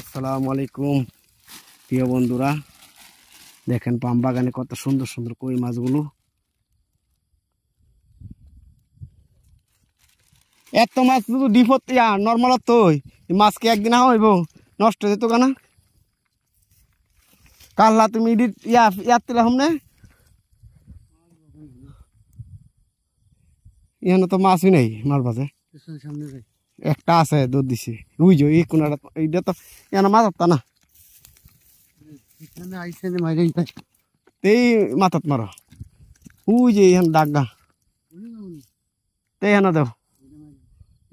আসসালামু আলাইকুম প্রিয় বন্ধুরা, দেখেন পাম বাগানে কত সুন্দর সুন্দর কই মাছগুলো। এত মাছ শুধু ডিপত নর্মাল তো মাছকে একদিন হইব নষ্ট হয়ে যেত কেন? কাল্লা তুমি ইয়ার তিলা হম না, এখানে তো মাছই নেই। মাছ বাজে একটা আছে, দুধ দিছি বুঝছো এই কোনাটা, এইটা তো এখানে মাছ হতা না, এই মাথাত মারো ওই যে এখানে ডাক গা, এখানে দেও,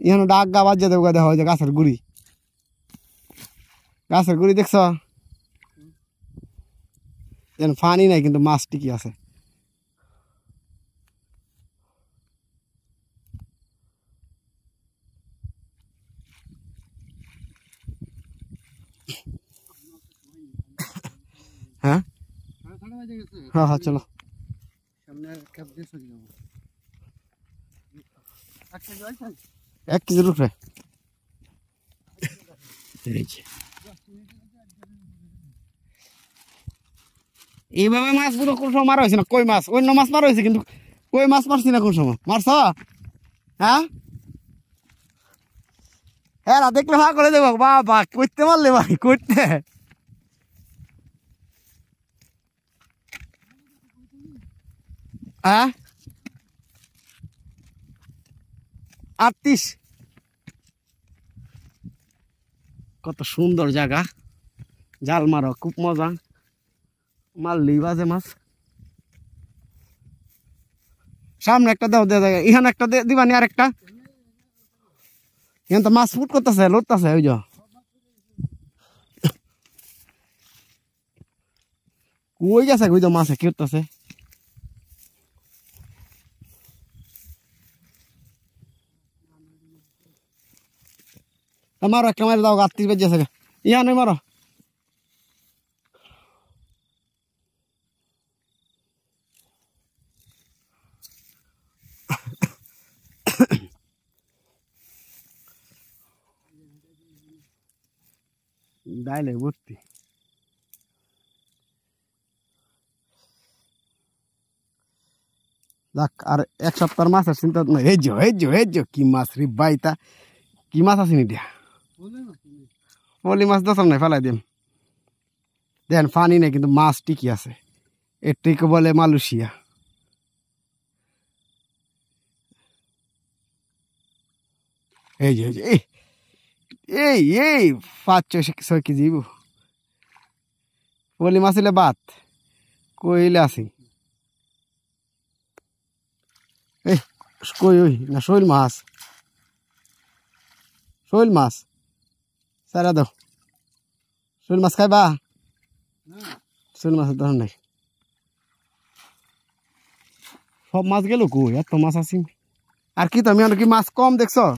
এখানে ডাক গা বাজে দেব, দেখা হয় যে গাছের গুড়ি, গাছের গুড়ি দেখছ? যেন পানি নাই কিন্তু মাছ টিকি আছে। হ্যাঁ হ্যাঁ হ্যাঁ চলো এক কেজির উপরে। এইভাবে মাছগুলো কোন সময় মারা হয়েছে না, কই মাছ অন্য মাছ মারা হয়েছে কিন্তু কই মাছ মারছি না কোন সময় মারছ? হ্যাঁ হ্যাঁ দেখলে ভাগ করে দেবো বাবা, করতে মারলে ভাই করতে। হ্যাঁ 38। কত সুন্দর জায়গা, জাল মারো খুব মজা, মারলেই বাজে মাছ। সামনে একটা দেও, এখানে একটা দিবানি, আর একটা এখানে তো মাছ ফুট করতেছে, লড়তেছে ওই যে। কই গেছে ওই তো মাছে কি করতেছে? মারো একটা মারি দাও, 38 বেজে আছে, ইয়া নয় মারো। ডাইলে ভর্তি। দেখ আর এক সপ্তাহ মাছের চিন্তা নাই। হেজো কি মাছ রে বাইতা, কি মাছ আছে নিটা পলি মাছ দশ নাই, ফেলাই দিম। দেখেন পানি নেই কিন্তু মাছ টিকি আছে, এটিকে বলে মালয়েশিয়া। এই যে এই এই 5-6 কেজি পলি মাছ হলে বাত কইলে আসি। এই কই ওই না শৈল মাছ, শৈল মাছ সারা দাও। শৈল মাছ খাইবা? শৈল মাছের দরকার নাই, সব মাছ গেল কই, এত মাছ আছি। আর কি তুমি কি মাছ কম দেখছ?